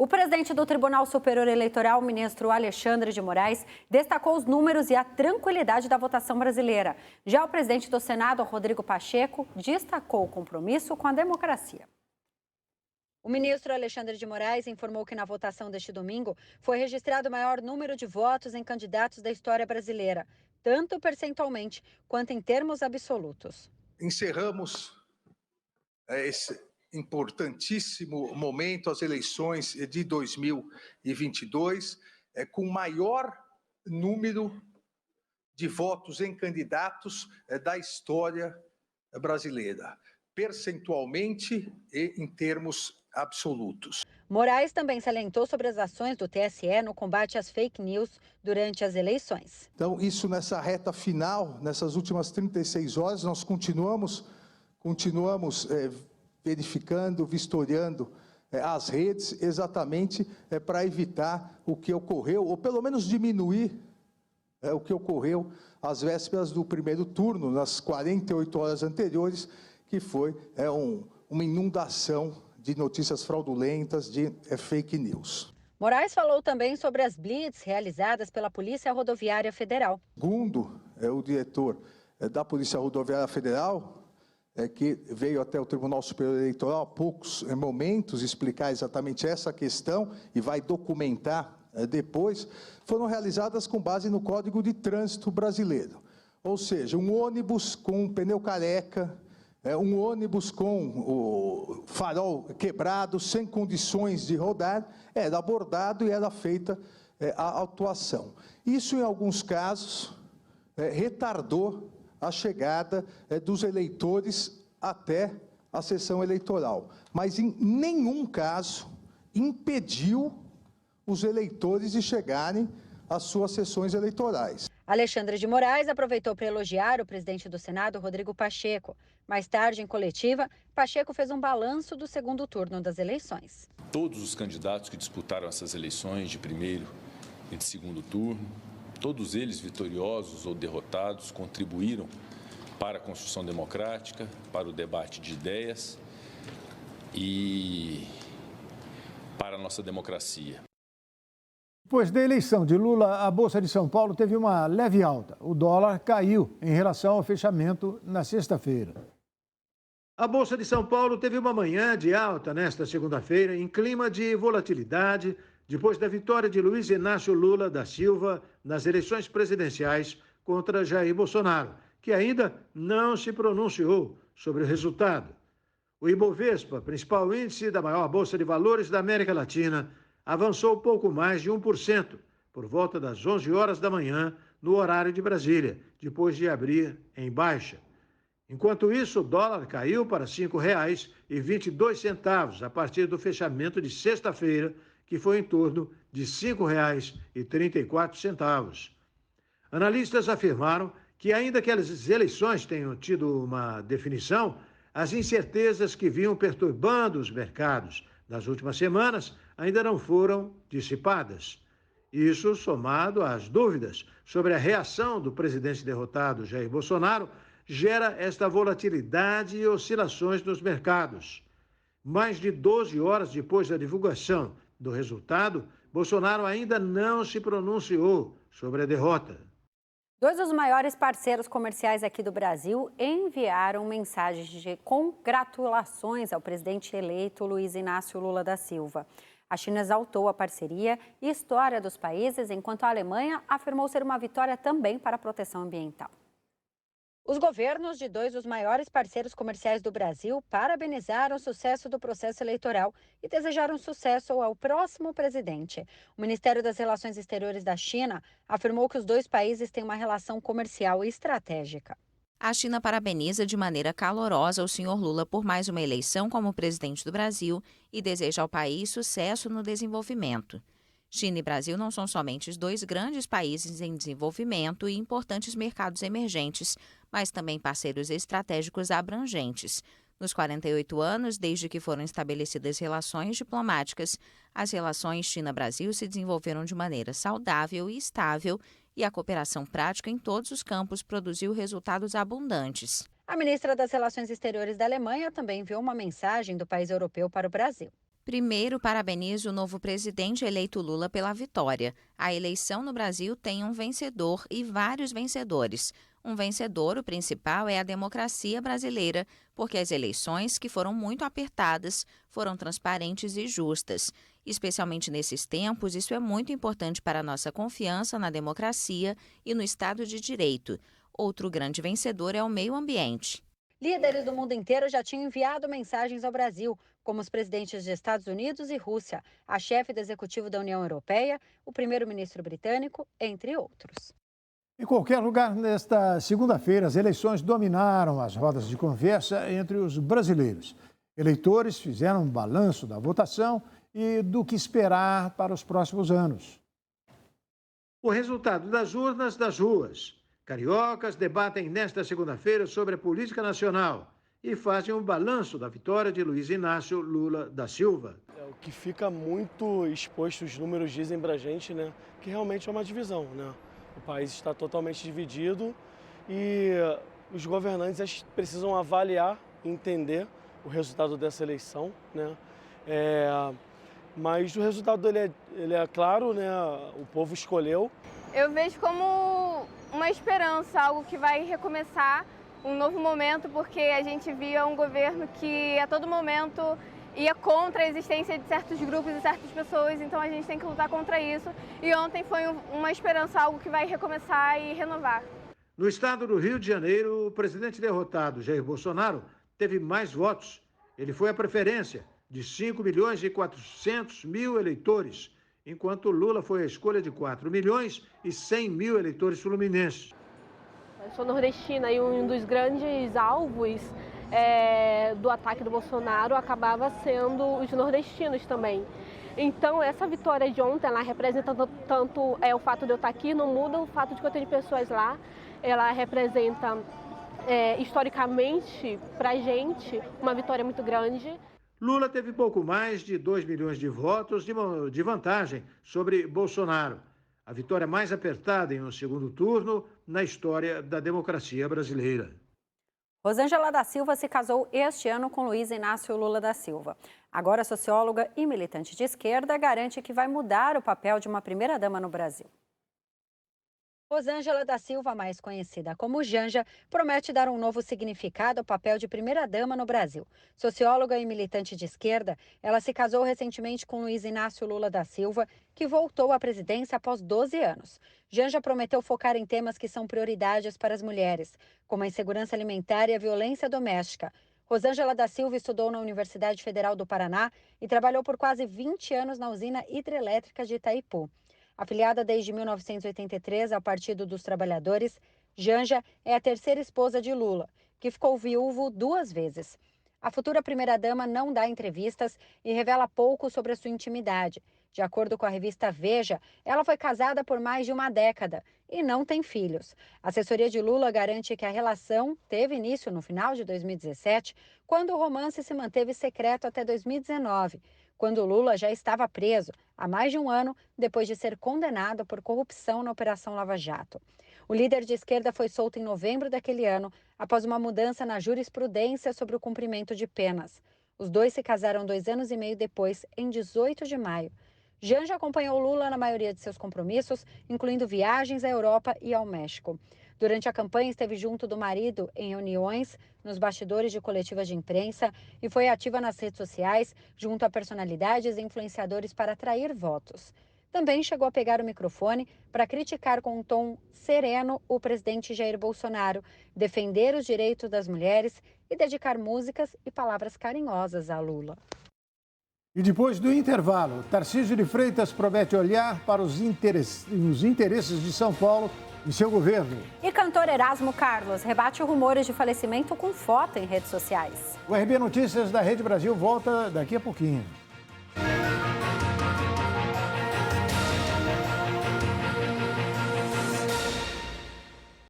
O presidente do Tribunal Superior Eleitoral, o ministro Alexandre de Moraes, destacou os números e a tranquilidade da votação brasileira. Já o presidente do Senado, Rodrigo Pacheco, destacou o compromisso com a democracia. O ministro Alexandre de Moraes informou que na votação deste domingo foi registrado o maior número de votos em candidatos da história brasileira, tanto percentualmente quanto em termos absolutos. Encerramos esse importantíssimo momento, as eleições de 2022, com o maior número de votos em candidatos da história brasileira, percentualmente e em termos absolutos. Moraes também salientou sobre as ações do TSE no combate às fake news durante as eleições. Então, isso nessa reta final, nessas últimas 36 horas, nós continuamos verificando, vistoriando as redes, exatamente para evitar o que ocorreu, ou pelo menos diminuir o que ocorreu às vésperas do primeiro turno, nas 48 horas anteriores, que foi uma inundação de notícias fraudulentas, de fake news. Moraes falou também sobre as blitz realizadas pela Polícia Rodoviária Federal. Segundo o diretor da Polícia Rodoviária Federal, que veio até o Tribunal Superior Eleitoral há poucos momentos explicar exatamente essa questão e vai documentar depois, foram realizadas com base no Código de Trânsito Brasileiro. Ou seja, um ônibus com um pneu careca, um ônibus com o farol quebrado, sem condições de rodar, era abordado e era feita a autuação. Isso, em alguns casos, retardou a chegada dos eleitores até a sessão eleitoral, mas em nenhum caso impediu os eleitores de chegarem às suas sessões eleitorais. Alexandre de Moraes aproveitou para elogiar o presidente do Senado, Rodrigo Pacheco. Mais tarde, em coletiva, Pacheco fez um balanço do segundo turno das eleições. Todos os candidatos que disputaram essas eleições de primeiro e de segundo turno, todos eles vitoriosos ou derrotados, contribuíram para a construção democrática, para o debate de ideias e para a nossa democracia. Depois da eleição de Lula, a Bolsa de São Paulo teve uma leve alta. O dólar caiu em relação ao fechamento na sexta-feira. A Bolsa de São Paulo teve uma manhã de alta nesta segunda-feira, em clima de volatilidade, depois da vitória de Luiz Inácio Lula da Silva nas eleições presidenciais contra Jair Bolsonaro, que ainda não se pronunciou sobre o resultado. O Ibovespa, principal índice da maior bolsa de valores da América Latina, avançou pouco mais de 1%, por volta das 11 horas da manhã, no horário de Brasília, depois de abrir em baixa. Enquanto isso, o dólar caiu para R$ 5,22 a partir do fechamento de sexta-feira, que foi em torno de R$ 5,34. Analistas afirmaram que, ainda que as eleições tenham tido uma definição, as incertezas que vinham perturbando os mercados nas últimas semanas ainda não foram dissipadas. Isso, somado às dúvidas sobre a reação do presidente derrotado Jair Bolsonaro, gera esta volatilidade e oscilações nos mercados. Mais de 12 horas depois da divulgação do resultado, Bolsonaro ainda não se pronunciou sobre a derrota. Dois dos maiores parceiros comerciais aqui do Brasil enviaram mensagens de congratulações ao presidente eleito Luiz Inácio Lula da Silva. A China exaltou a parceria e história dos países, enquanto a Alemanha afirmou ser uma vitória também para a proteção ambiental. Os governos de dois dos maiores parceiros comerciais do Brasil parabenizaram o sucesso do processo eleitoral e desejaram sucesso ao próximo presidente. O Ministério das Relações Exteriores da China afirmou que os dois países têm uma relação comercial estratégica. A China parabeniza de maneira calorosa o senhor Lula por mais uma eleição como presidente do Brasil e deseja ao país sucesso no desenvolvimento. China e Brasil não são somente os dois grandes países em desenvolvimento e importantes mercados emergentes, mas também parceiros estratégicos abrangentes. Nos 48 anos, desde que foram estabelecidas relações diplomáticas, as relações China-Brasil se desenvolveram de maneira saudável e estável e a cooperação prática em todos os campos produziu resultados abundantes. A ministra das Relações Exteriores da Alemanha também enviou uma mensagem do país europeu para o Brasil. Primeiro, parabenizo o novo presidente eleito Lula pela vitória. A eleição no Brasil tem um vencedor e vários vencedores. Um vencedor, o principal, é a democracia brasileira, porque as eleições, que foram muito apertadas, foram transparentes e justas. Especialmente nesses tempos, isso é muito importante para a nossa confiança na democracia e no Estado de Direito. Outro grande vencedor é o meio ambiente. Líderes do mundo inteiro já tinham enviado mensagens ao Brasil, como os presidentes dos Estados Unidos e Rússia, a chefe do executivo da União Europeia, o primeiro-ministro britânico, entre outros. Em qualquer lugar, nesta segunda-feira, as eleições dominaram as rodas de conversa entre os brasileiros. Eleitores fizeram um balanço da votação e do que esperar para os próximos anos. O resultado das urnas das ruas. Cariocas debatem nesta segunda-feira sobre a política nacional e fazem um balanço da vitória de Luiz Inácio Lula da Silva. O que fica muito exposto, os números dizem pra gente, né, que realmente é uma divisão, né? O país está totalmente dividido e os governantes precisam avaliar e entender o resultado dessa eleição, né? Mas o resultado dele ele é claro, né? O povo escolheu. Eu vejo como uma esperança, algo que vai recomeçar, um novo momento, porque a gente via um governo que a todo momento ia contra a existência de certos grupos e certas pessoas, então a gente tem que lutar contra isso. E ontem foi uma esperança, algo que vai recomeçar e renovar. No estado do Rio de Janeiro, o presidente derrotado, Jair Bolsonaro, teve mais votos. Ele foi a preferência de 5.400.000 eleitores, enquanto Lula foi a escolha de 4.100.000 eleitores fluminenses. Eu sou nordestina e um dos grandes alvos do ataque do Bolsonaro acabava sendo os nordestinos também. Então, essa vitória de ontem, ela representa tanto o fato de eu estar aqui, não muda o fato de que eu tenho pessoas lá, ela representa historicamente para a gente uma vitória muito grande. Lula teve pouco mais de 2 milhões de votos de vantagem sobre Bolsonaro. A vitória mais apertada em um segundo turno na história da democracia brasileira. Rosângela da Silva se casou este ano com Luiz Inácio Lula da Silva. Agora, socióloga e militante de esquerda, garante que vai mudar o papel de uma primeira-dama no Brasil. Rosângela da Silva, mais conhecida como Janja, promete dar um novo significado ao papel de primeira-dama no Brasil. Socióloga e militante de esquerda, ela se casou recentemente com Luiz Inácio Lula da Silva, que voltou à presidência após 12 anos. Janja prometeu focar em temas que são prioridades para as mulheres, como a insegurança alimentar e a violência doméstica. Rosângela da Silva estudou na Universidade Federal do Paraná e trabalhou por quase 20 anos na usina hidrelétrica de Itaipu. Afiliada desde 1983 ao Partido dos Trabalhadores, Janja é a terceira esposa de Lula, que ficou viúvo 2 vezes. A futura primeira-dama não dá entrevistas e revela pouco sobre a sua intimidade. De acordo com a revista Veja, ela foi casada por mais de uma década e não tem filhos. A assessoria de Lula garante que a relação teve início no final de 2017, quando o romance se manteve secreto até 2019. Quando Lula já estava preso há mais de um ano depois de ser condenado por corrupção na Operação Lava Jato. O líder de esquerda foi solto em novembro daquele ano, após uma mudança na jurisprudência sobre o cumprimento de penas. Os dois se casaram 2 anos e meio depois, em 18 de maio. Janja acompanhou Lula na maioria de seus compromissos, incluindo viagens à Europa e ao México. Durante a campanha, esteve junto do marido em reuniões, nos bastidores de coletivas de imprensa e foi ativa nas redes sociais, junto a personalidades e influenciadores para atrair votos. Também chegou a pegar o microfone para criticar com um tom sereno o presidente Jair Bolsonaro, defender os direitos das mulheres e dedicar músicas e palavras carinhosas a Lula. E depois do intervalo, Tarcísio de Freitas promete olhar para os interesses de São Paulo e seu governo. E cantor Erasmo Carlos rebate rumores de falecimento com foto em redes sociais. O RB Notícias da Rede Brasil volta daqui a pouquinho.